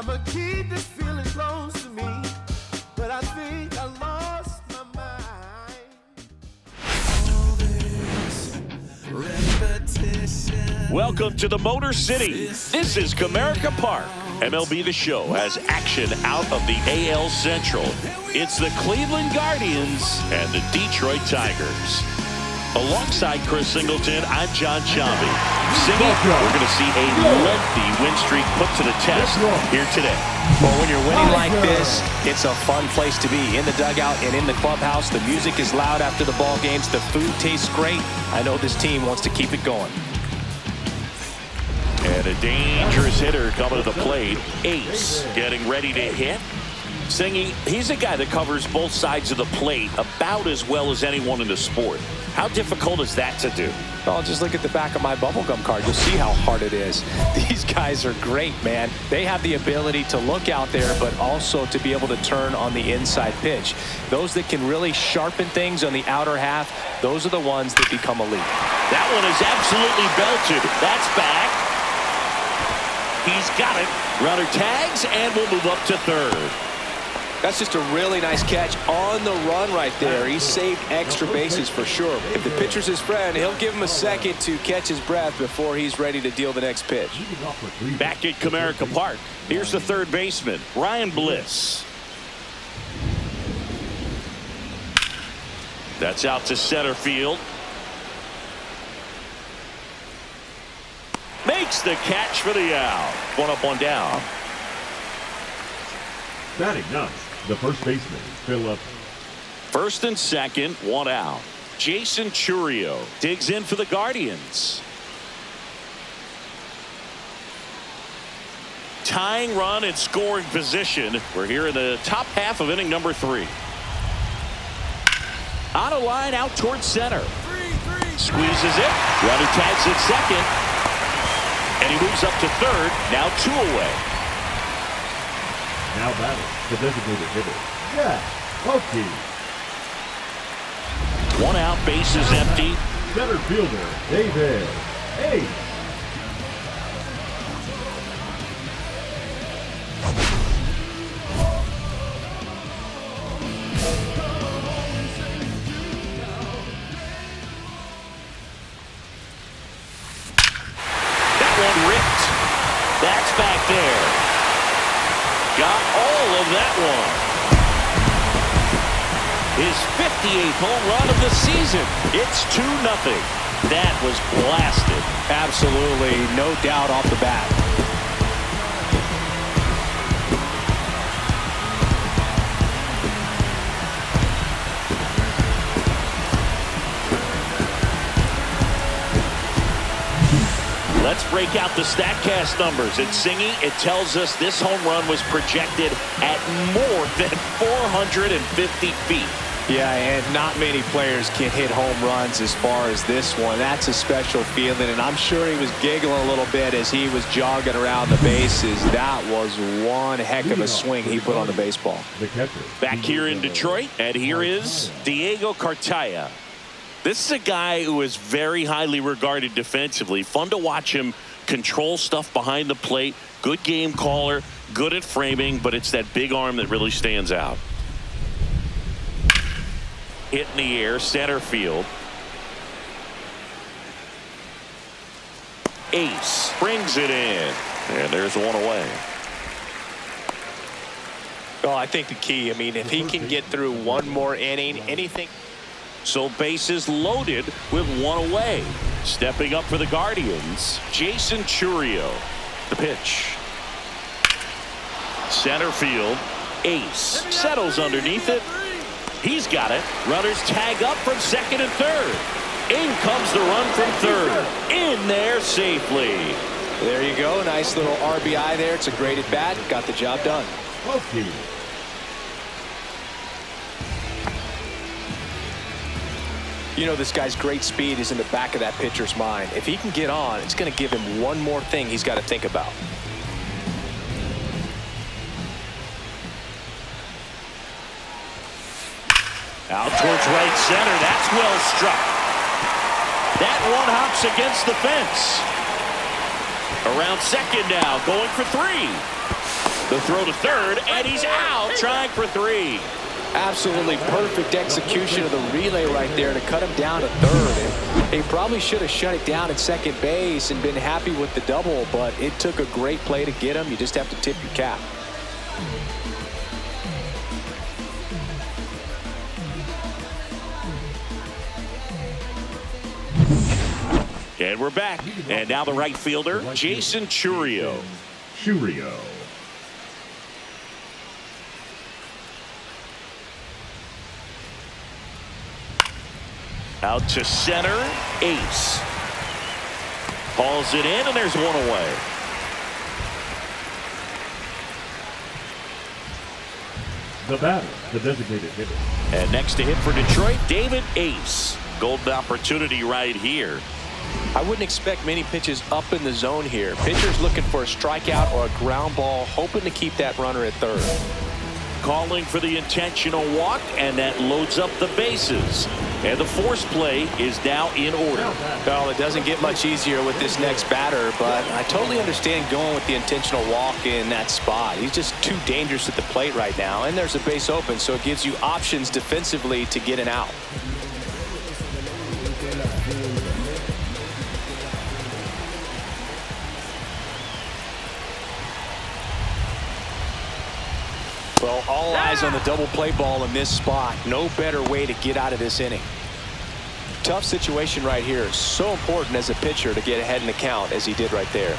I'ma keep this feeling close to me, but I think I lost my mind. Welcome to the Motor City. This is Comerica Park. MLB The Show has action out of the AL Central. It's the Cleveland Guardians and the Detroit Tigers. Alongside Chris Singleton, I'm John Chambi. We're going to see a lengthy win streak put to the test here today. Well, when you're winning like this, it's a fun place to be. In the dugout and in the clubhouse, the music is loud after the ball games. The food tastes great. I know this team wants to keep it going. And a dangerous hitter coming to the plate. Ace getting ready to hit. Singy, he's a guy that covers both sides of the plate about as well as anyone in the sport. How difficult is that to do? Oh, just look at the back of my bubblegum card. You'll see how hard it is. These guys are great, man. They have the ability to look out there, but also to be able to turn on the inside pitch. Those that can really sharpen things on the outer half, those are the ones that become elite. That one is absolutely belted. That's back. He's got it. Runner tags, and we'll move up to third. That's just a really nice catch on the run right there. He saved extra bases for sure. If the pitcher's his friend, he'll give him a second to catch his breath before he's ready to deal the next pitch. Back at Comerica Park, here's the third baseman, Ryan Bliss. That's out to center field. Makes the catch for the out. One up, one down. Batting ninth, the first baseman, Philip. First and second, one out. Jason Churio digs in for the Guardians. Tying run and scoring position. We're here in the top half of inning number 3. On a line out towards center. Squeezes it. Runner tags at second. And he moves up to third. Now 2 away. Now batting, the designated hitter, Jack Oakey. 1 out, bases empty. Center fielder, David Ace. That one ripped. That's back there. Got all of that one. His 58th home run of the season. It's 2-0. That was blasted. Absolutely, no doubt off the bat. Let's break out the StatCast numbers. At Singy, it tells us this home run was projected at more than 450 feet. Yeah, and not many players can hit home runs as far as this one. That's a special feeling, and I'm sure he was giggling a little bit as he was jogging around the bases. That was one heck of a swing he put on the baseball. Back here in Detroit, and here is Diego Cartaya. This is a guy who is very highly regarded defensively. Fun to watch him control stuff behind the plate. Good game caller, good at framing, but it's that big arm that really stands out. Hit in the air, center field. Ace brings it in, and there's one away. Well, I think the key, I mean, if he can get through one more inning, anything. So bases loaded with 1 away. Stepping up for the Guardians, Jason Churio. The pitch. Center field. Ace settles underneath it. He's got it. Runners tag up from second and third. In comes the run from third. In there safely. There you go. Nice little RBI there. It's a great at bat. Got the job done. Okay. You know, this guy's great speed is in the back of that pitcher's mind. If he can get on, it's going to give him one more thing he's got to think about. Out towards right center. That's well struck. That one hops against the fence. Around second now, going for 3. The throw to third, and he's out, trying for three. Absolutely perfect execution of the relay right there to cut him down to third. And he probably should have shut it down at second base and been happy with the double, but it took a great play to get him. You just have to tip your cap. And we're back. And now the right fielder, Jason Churio. Churio. Out to center, Ace. Hauls it in, and there's one away. The batter, the designated hitter. And next to hit for Detroit, David Ace. Golden opportunity right here. I wouldn't expect many pitches up in the zone here. Pitcher's looking for a strikeout or a ground ball, hoping to keep that runner at third. Calling for the intentional walk, and that loads up the bases. And the force play is now in order. Well, it doesn't get much easier with this next batter, but I totally understand going with the intentional walk in that spot. He's just too dangerous at the plate right now, and there's a base open, so it gives you options defensively to get an out. Well, all eyes on the double play ball in this spot. No better way to get out of this inning. Tough situation right here. So important as a pitcher to get ahead in the count as he did right there.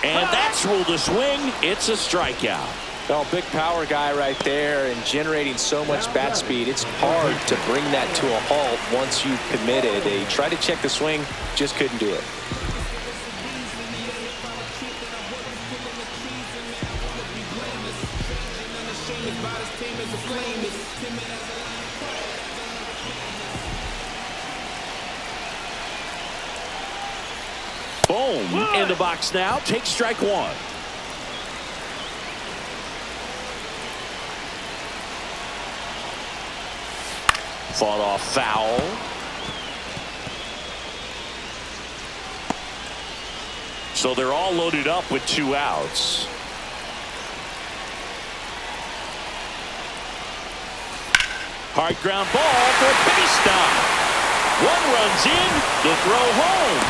And that's ruled a swing. It's a strikeout. Well, big power guy right there and generating so much bat speed. It's hard to bring that to a halt once you've committed. He tried to check the swing, just couldn't do it. Boom. In the box now. Take strike one. Fought off foul. So they're all loaded up with 2 outs. Hard ground ball for a base stop. 1 runs in, the throw home.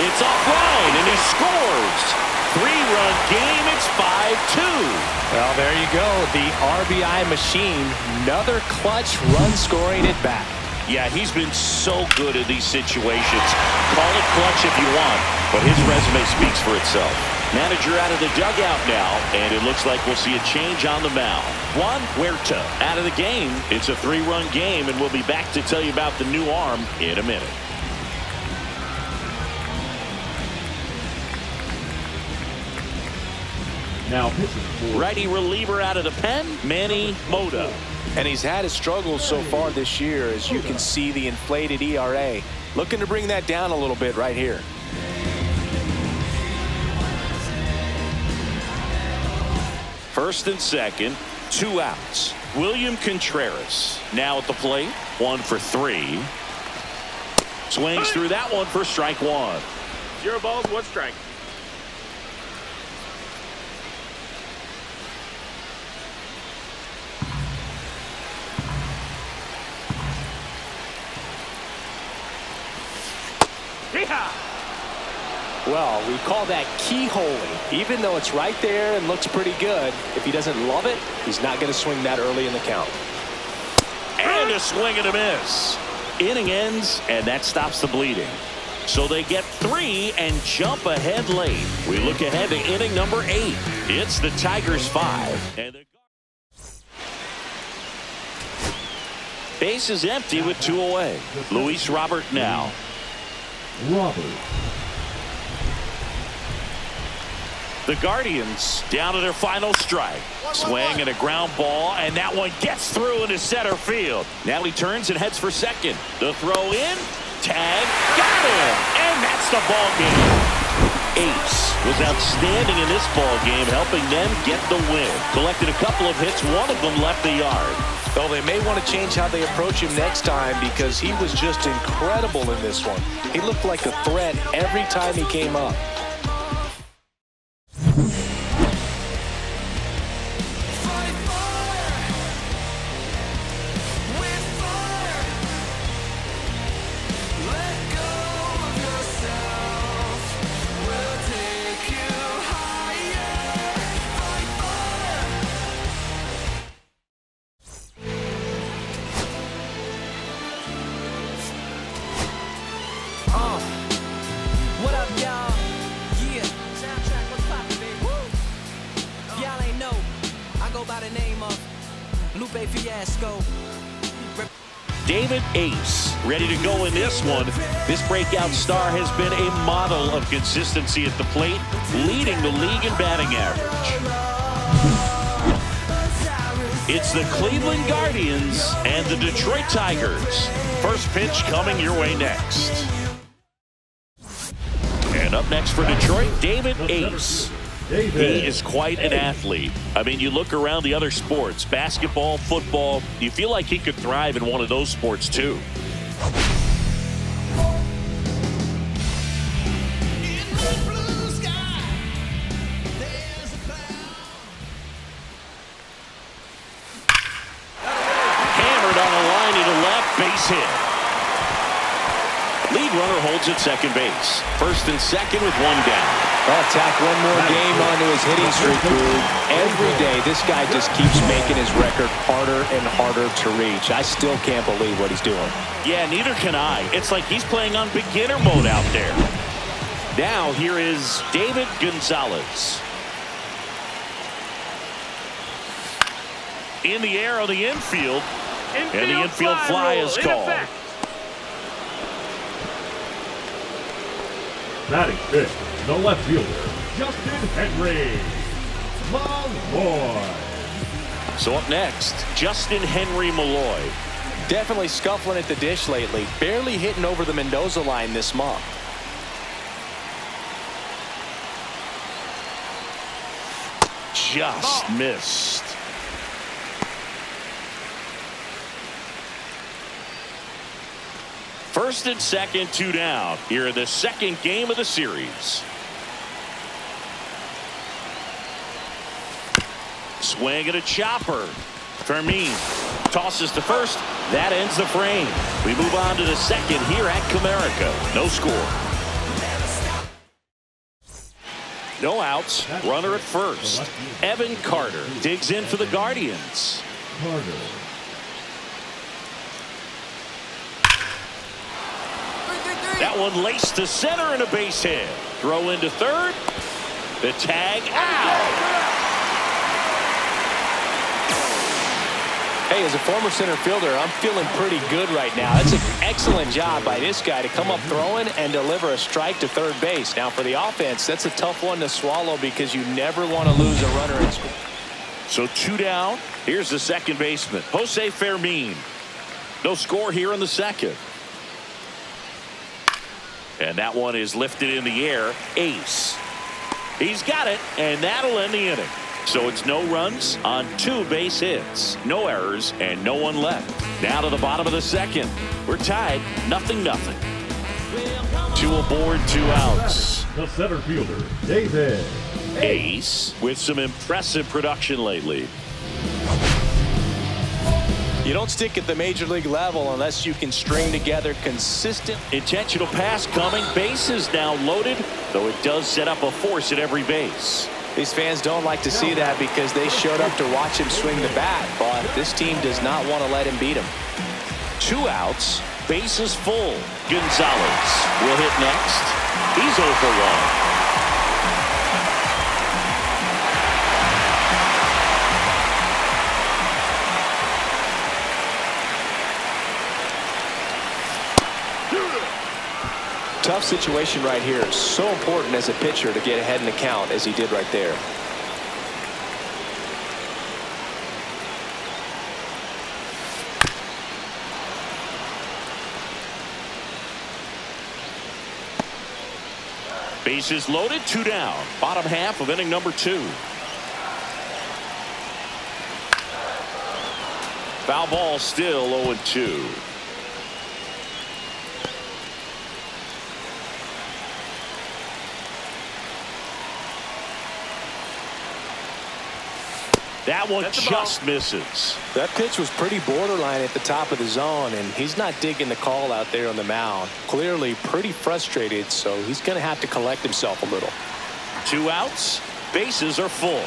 It's offline, and he scores. 3-run game, it's 5-2. Well, there you go. The RBI machine. Another clutch run scoring at bat. Yeah, he's been so good in these situations. Call it clutch if you want, but his resume speaks for itself. Manager out of the dugout now, and it looks like we'll see a change on the mound. Juan Huerta out of the game. It's a 3-run game, and we'll be back to tell you about the new arm in a minute. Now pitching for Righty reliever out of the pen, Manny Mota. And he's had his struggles so far this year, as you can see the inflated ERA. Looking to bring that down a little bit right here. First and second, 2 outs. William Contreras now at the plate, 1 for 3. Swings through that one for strike 1. 0 balls, 1 strike. Well, we call that keyholing. Even though it's right there and looks pretty good, if he doesn't love it, he's not going to swing that early in the count. And a swing and a miss. Inning ends, and that stops the bleeding. So they get 3 and jump ahead late. We look ahead to inning number 8. It's the Tigers 5. And the base is empty with 2 away. Luis Robert now. Robert. The Guardians down to their final strike. Swing and a ground ball, and that one gets through into center field. Now he turns and heads for second. The throw in, tag, got him, and that's the ball game. Ace was outstanding in this ball game, helping them get the win. Collected a couple of hits. One of them left the yard. Well, they may want to change how they approach him next time because he was just incredible in this one. He looked like a threat every time he came up. What up, y'all? Yeah. Soundtrack, what's poppin', baby? Woo! Y'all ain't know. I go by the name of Lupe Fiasco. David Ace ready to go in this one. This breakout star has been a model of consistency at the plate, leading the league in batting average. It's the Cleveland Guardians and the Detroit Tigers. First pitch coming your way next. And up next for Detroit, David Ace. He is quite an athlete. I mean, you look around the other sports, basketball, football, you feel like he could thrive in one of those sports too. Hammered on a line to the left, base hit. Lead runner holds at second base. First and second with one down. Well, tack one more game onto his hitting streak, Boog. Every day, this guy just keeps making his record harder and harder to reach. I still can't believe what he's doing. Yeah, neither can I. It's like he's playing on beginner mode out there. Now, here is David Gonzalez. In the air on the infield. And the infield fly is called. Batting fifth, the left fielder, Justin Henry. Malloy. So up next, Justin Henry Malloy. Definitely scuffling at the dish lately. Barely hitting over the Mendoza line this month. Just missed. First and second, two down. Here in the second game of the series. Swing at a chopper. Fermin tosses to first. That ends the frame. We move on to the second here at Comerica. No score. No outs. Runner at first. Evan Carter digs in for the Guardians. Carter. That one laced to center and a base hit. Throw into third. The tag out. Hey, as a former center fielder, I'm feeling pretty good right now. That's an excellent job by this guy to come up throwing and deliver a strike to third base. Now, for the offense, that's a tough one to swallow because you never want to lose a runner in score. So two down. Here's the second baseman, Jose Fermin. No score here in the second. And that one is lifted in the air. Ace. He's got it, and that'll end the inning. So it's no runs on two base hits, no errors, and no one left. Now to the bottom of the second. We're tied, 0-0. Two aboard, two outs. The center fielder, David Ace with some impressive production lately. You don't stick at the major league level unless you can string together consistent. Intentional pass coming. Bases now loaded, though it does set up a force at every base. These fans don't like to see that because they showed up to watch him swing the bat, but this team does not want to let him beat him. Two outs, bases full. Gonzalez will hit next. He's 0 for 1. Tough situation right here. So important as a pitcher to get ahead in the count as he did right there. Bases loaded, 2 down. Bottom half of inning number 2. Foul ball, still 0-2. That one just misses. That pitch was pretty borderline at the top of the zone, and he's not digging the call out there on the mound. Clearly pretty frustrated, so he's going to have to collect himself a little. 2 outs. Bases are full.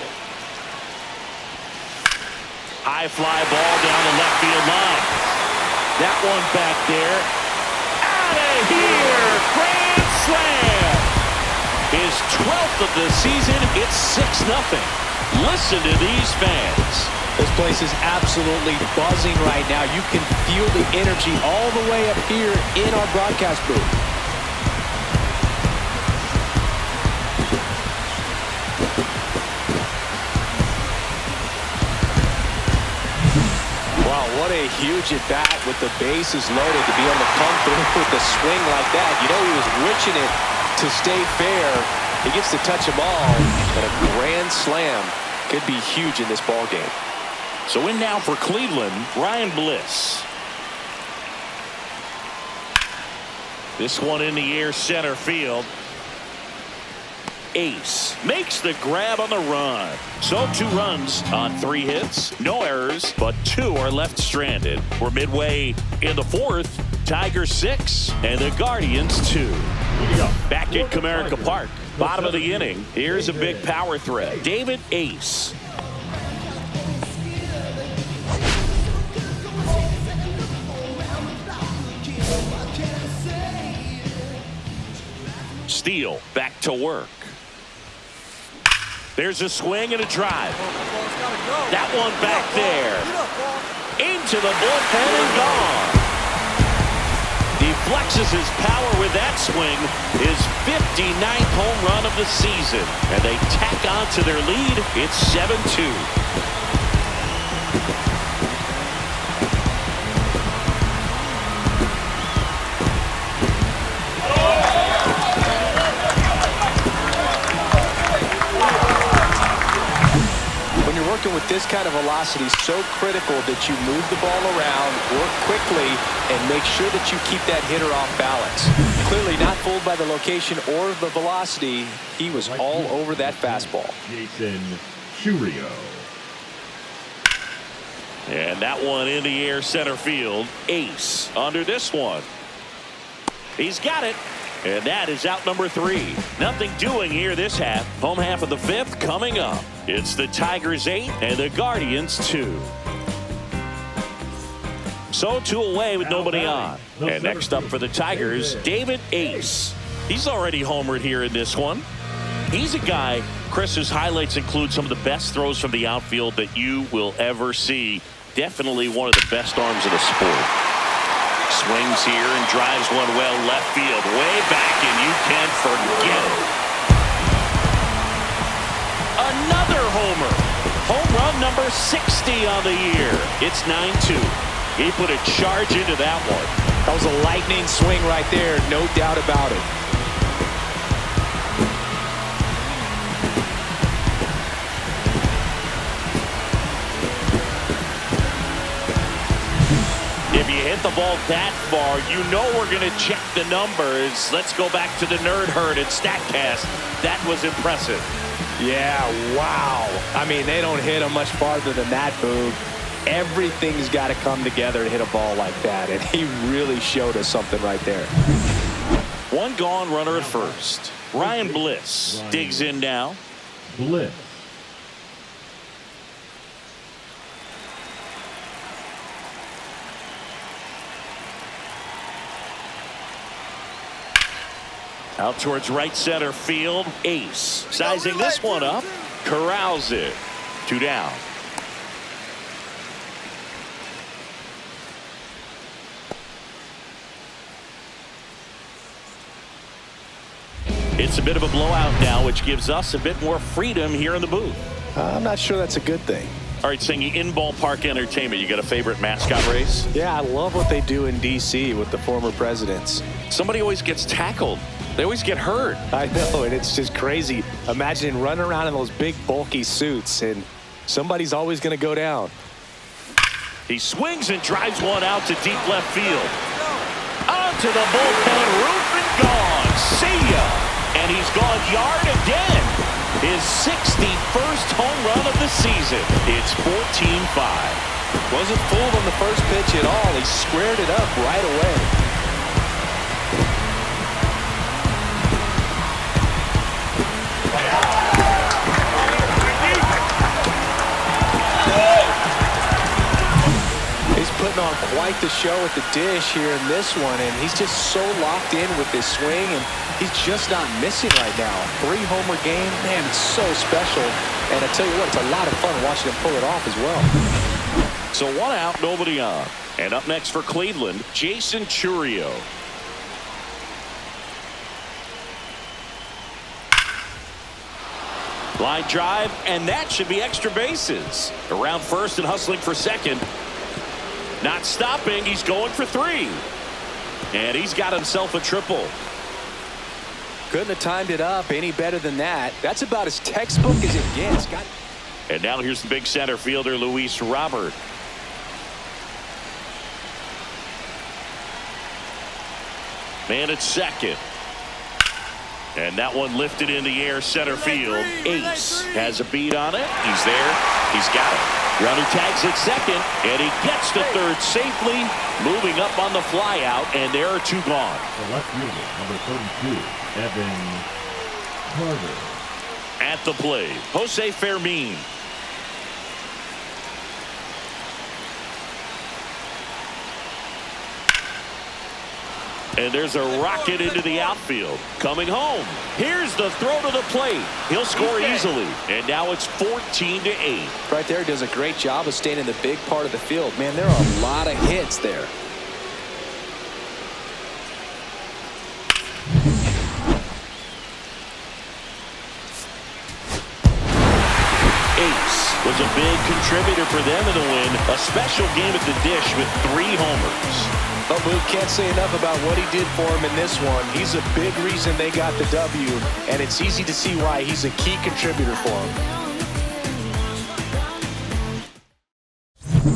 High fly ball down the left field line. That one back there. Out of here! Grand slam! His 12th of the season. It's 6-0. Listen to these fans. This place is absolutely buzzing right now. You can feel the energy all the way up here in our broadcast booth. Wow, what a huge at bat with the bases loaded to be able to come through with a swing like that. You know, he was witching it to stay fair. He gets to touch them all, and a grand slam could be huge in this ball game. So in now for Cleveland, Ryan Bliss. This one in the air, center field. Ace makes the grab on the run. So 2 runs on 3 hits, no errors, but 2 are left stranded. We're midway in the 4th. Tigers 6 and the Guardians 2. Back at Comerica Park, bottom of the inning. Here's a big power threat. David Ace. Steele back to work. There's a swing and a drive. That one back there. Into the bullpen and gone. Deflexes his power with that swing. His 59th home run of the season. And they tack on to their lead. It's 7-2. With this kind of velocity, so critical that you move the ball around, work quickly, and make sure that you keep that hitter off balance. Clearly not fooled by the location or the velocity. He was all over that fastball. Jason Churio. And that one in the air, center field. Ace under this one. He's got it. And that is out number 3. Nothing doing here this half. Home half of the 5th coming up. It's the Tigers 8 and the Guardians 2. So 2 away with nobody on. And next up for the Tigers, David Ace. He's already homered here in this one. He's a guy, Chris's highlights include some of the best throws from the outfield that you will ever see. Definitely one of the best arms of the sport. Swings here and drives one well left field, way back, and you can forget it. Another homer. Home run number 60 on the year. It's 9-2. He put a charge into that one. That was a lightning swing right there, no doubt about it. If you hit the ball that far, you know we're going to check the numbers. Let's go back to the Nerd Herd and StatCast. That was impressive. Yeah, wow. I mean, they don't hit him much farther than that, Boog. Everything's got to come together to hit a ball like that, and he really showed us something right there. One gone, runner at first. Ryan Bliss digs in now. Bliss. Out towards right center field. Ace sizing this one up. Corrals it. 2 down. It's a bit of a blowout now, which gives us a bit more freedom here in the booth. I'm not sure that's a good thing. All right, singing in ballpark entertainment. You got a favorite mascot race? Yeah, I love what they do in D.C. with the former presidents. Somebody always gets tackled They always get hurt. I know, and it's just crazy. Imagine running around in those big, bulky suits, and somebody's always going to go down. He swings and drives one out to deep left field. Onto the bullpen roof and gone. See ya. And he's gone yard again. His 61st home run of the season. It's 14-5. Wasn't fooled on the first pitch at all. He squared it up right away. Putting on quite the show at the dish here in this one, and he's just so locked in with this swing, and he's just not missing right now. 3-homer game, man, it's so special, and I tell you what, it's a lot of fun watching him pull it off as well. So 1 out, nobody on. And up next for Cleveland, Jason Chourio. Line drive, and that should be extra bases. Around first and hustling for second. Not stopping, he's going for 3. And he's got himself a triple. Couldn't have timed it up any better than that. That's about as textbook as it gets. And now here's the big center fielder, Luis Robert. Man at second. And that one lifted in the air center field. Ace has a beat on it. He's there. He's got it. Runner tags at second, and he gets to third safely, moving up on the fly out, and there are 2 gone. The left fielder, number 32, Evan Carter. At the plate, Jose Fermin. And there's a rocket into the outfield. Coming home. Here's the throw to the plate. He'll score easily. And now it's 14-8. Right there, does a great job of staying in the big part of the field. Man, there are a lot of hits there. Ace was a big contributor for them in the win. A special game at the dish with 3 homers. But Mook can't say enough about what he did for him in this one. He's a big reason they got the W, and it's easy to see why he's a key contributor for him.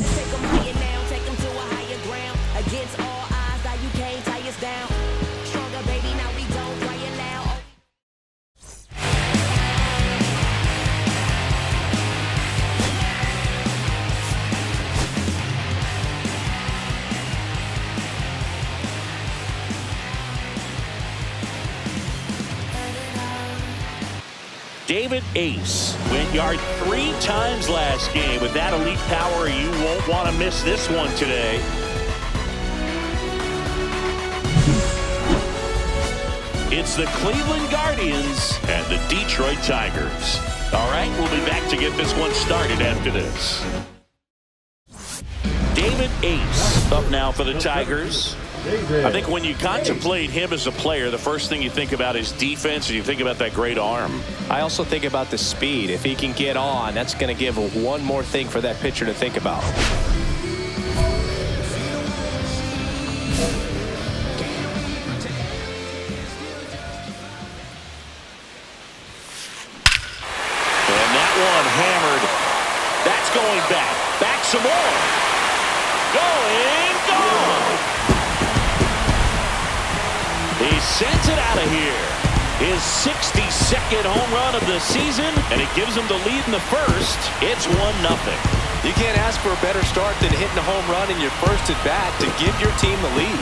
Take them higher now, take them to a higher ground. Against all odds, now you can't tie us down. Stronger, baby, now we don't play it now. David Ace went yard 3 times last game. With that elite power, you won't want to miss this one today. It's the Cleveland Guardians and the Detroit Tigers. All right, we'll be back to get this one started after this. David Ace up now for the Tigers. I think when you contemplate him as a player, the first thing you think about is defense, and you think about that great arm. I also think about the speed. If he can get on, that's going to give one more thing for that pitcher to think about. And that one hammered. That's going back. Back some more. Going, gone. He sends it out of here. His 62nd home run of the season, and it gives him the lead in the first. It's 1-0. You can't ask for a better start than hitting a home run in your first at bat to give your team the lead.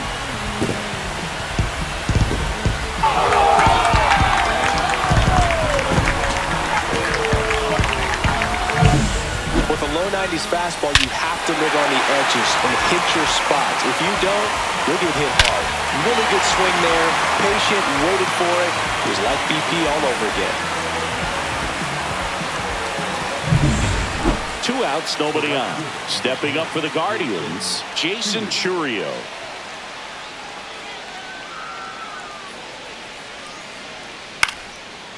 With a low 90s fastball, you have to live on the edges and hit your spots. If you don't, you'll get hit hard. Really good swing there. Patient, waited for it. It was like BP all over again. 2 outs, nobody on. Stepping up for the Guardians, Jason Chourio.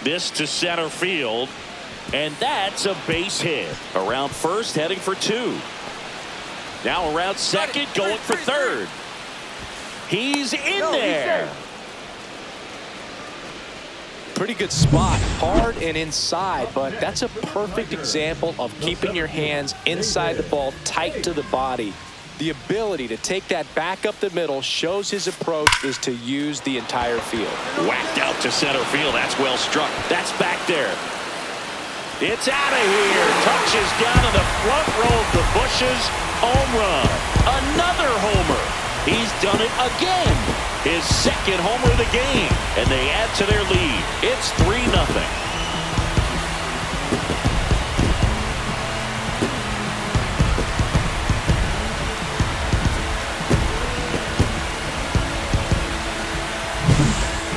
This to center field, and that's a base hit. Around first, heading for 2. Now around second, going for third. He's in there. Pretty good spot, hard and inside, but that's a perfect example of keeping your hands inside the ball, tight to the body. The ability to take that back up the middle shows his approach is to use the entire field. Whacked out to center field. That's well struck. That's back there. It's out of here. Touches down in the front row of the bushes. Home run. Another homer. He's done it again. His second homer of the game. And they add to their lead. It's 3-0.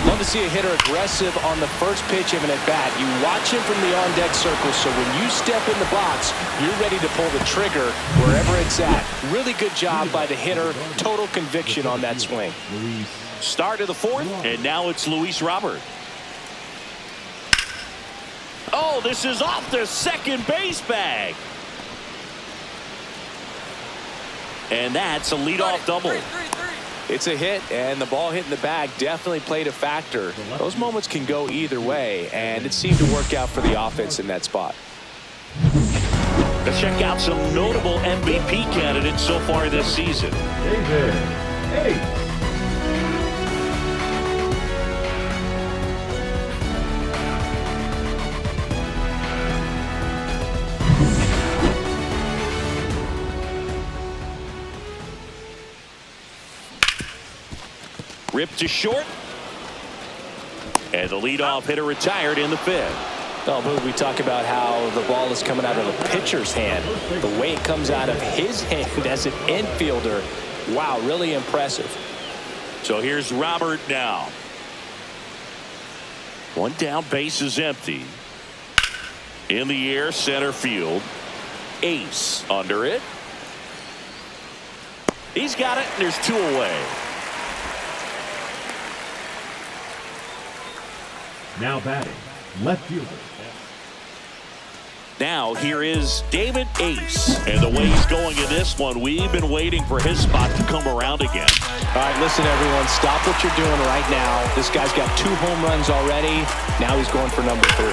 Love to see a hitter aggressive on the first pitch of an at-bat. You watch him from the on-deck circle, so when you step in the box, you're ready to pull the trigger wherever it's at. Really good job by the hitter. Total conviction on that swing. Start of the fourth, and now it's Luis Robert. Oh, this is off the second base bag. And that's a leadoff double. It's a hit, and the ball hitting the bag definitely played a factor. Those moments can go either way, and it seemed to work out for the offense in that spot. Let's check out some notable MVP candidates so far this season. David Ace. Ripped to short. And the leadoff hitter retired in the fifth. Oh, Boog, we talk about how the ball is coming out of the pitcher's hand. The way it comes out of his hand as an infielder. Wow, really impressive. So here's Robert now. One down, base is empty. In the air, center field. Ace under it. He's got it, and there's 2 away. Now batting, left fielder. Now here is David Ace. And the way he's going in this one, we've been waiting for his spot to come around again. All right, listen, everyone. Stop what you're doing right now. This guy's got 2 home runs already. Now he's going for number 3.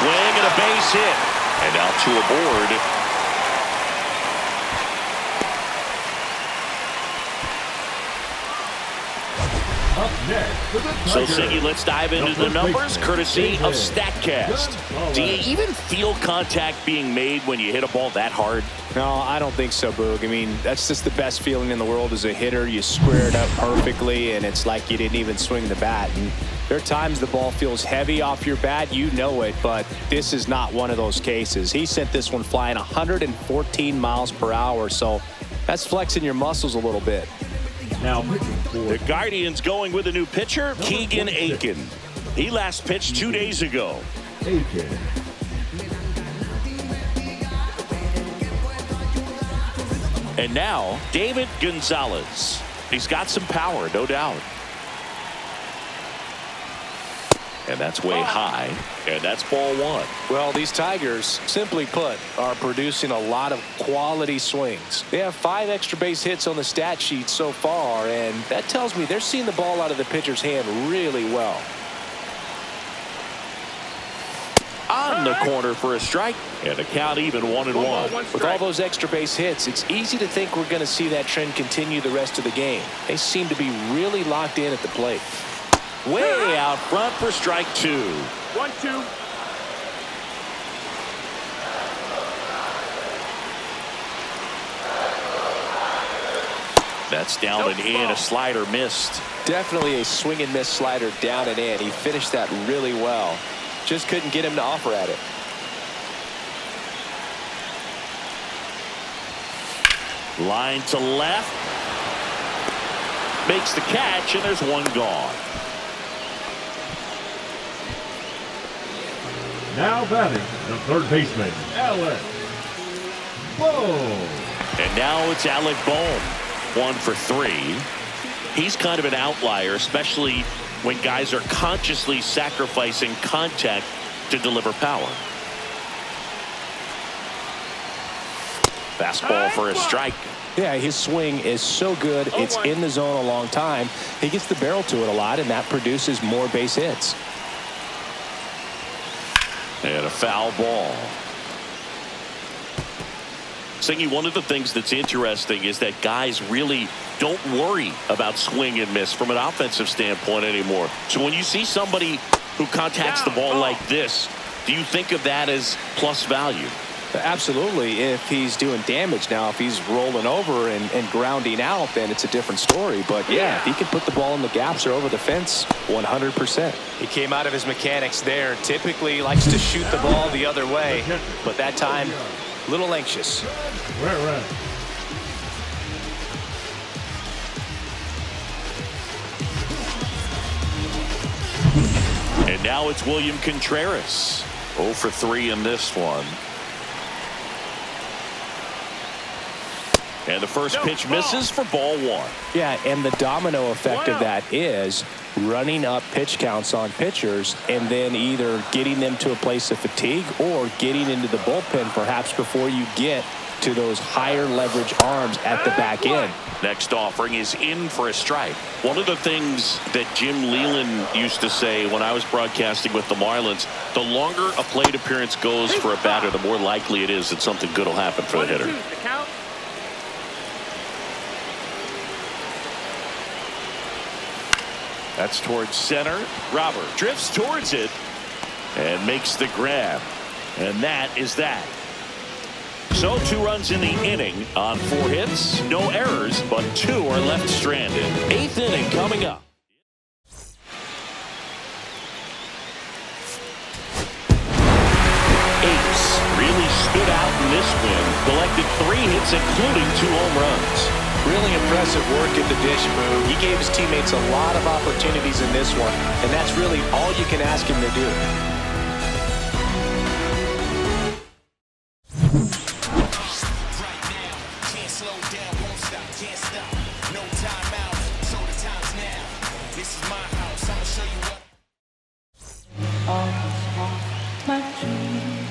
Swing and a base hit. And now 2 aboard. Up next for the So, Tigers. Siggy, let's dive into the numbers, courtesy of StatCast. Do you even feel contact being made when you hit a ball that hard? No, I don't think so, Boog. I mean, that's just the best feeling in the world as a hitter. You square it up perfectly, and it's like you didn't even swing the bat. And there are times the ball feels heavy off your bat. You know it, but this is not one of those cases. He sent this one flying 114 miles per hour, so that's flexing your muscles a little bit. Now pitching for The Guardians going with a new pitcher, Keegan Aiken. He last pitched 2 days ago. Aiken. And now, David Gonzalez. He's got some power, no doubt. And that's way high. And that's ball 1. Well, these Tigers, simply put, are producing a lot of quality swings. They have 5 extra base hits on the stat sheet so far, and that tells me they're seeing the ball out of the pitcher's hand really well. On the corner for a strike. And the count even 1-1. With all those extra base hits, it's easy to think we're going to see that trend continue the rest of the game. They seem to be really locked in at the plate. Way out front for strike 2. 1-2. That's down and in. A slider missed. Definitely a swing and miss slider down and in. He finished that really well. Just couldn't get him to offer at it. Line to left. Makes the catch, and there's 1 gone. Now batting, the third baseman, Alec Bohm. And now it's Alec Bohm. 1 for 3. He's kind of an outlier, especially when guys are consciously sacrificing contact to deliver power. Fastball for a strike. Yeah, his swing is so good. It's in the zone a long time. He gets the barrel to it a lot, and that produces more base hits. And a foul ball. Singy, one of the things that's interesting is that guys really don't worry about swing and miss from an offensive standpoint anymore. So when you see somebody who contacts the ball like this, do you think of that as plus value? Absolutely, if he's doing damage. Now, if he's rolling over and grounding out, then it's a different story. But yeah, if he can put the ball in the gaps or over the fence, 100%. He came out of his mechanics there. Typically likes to shoot the ball the other way, but that time, a little anxious. Right. And now it's William Contreras. 0 for 3 in this one. And the first pitch misses for ball 1. Yeah, and the domino effect of that is running up pitch counts on pitchers and then either getting them to a place of fatigue or getting into the bullpen perhaps before you get to those higher leverage arms at the back end. Next offering is in for a strike. One of the things that Jim Leland used to say when I was broadcasting with the Marlins, the longer a plate appearance goes for a batter, the more likely it is that something good will happen for the hitter. That's towards center. Robert drifts towards it and makes the grab. And that is that. So 2 runs in the inning on 4 hits. No errors, but 2 are left stranded. 8th inning coming up. Ace really stood out in this win. Collected 3 hits, including 2 home runs. Really impressive work at the dish, Boo. He gave his teammates a lot of opportunities in this one, and that's really all you can ask him to do. My dream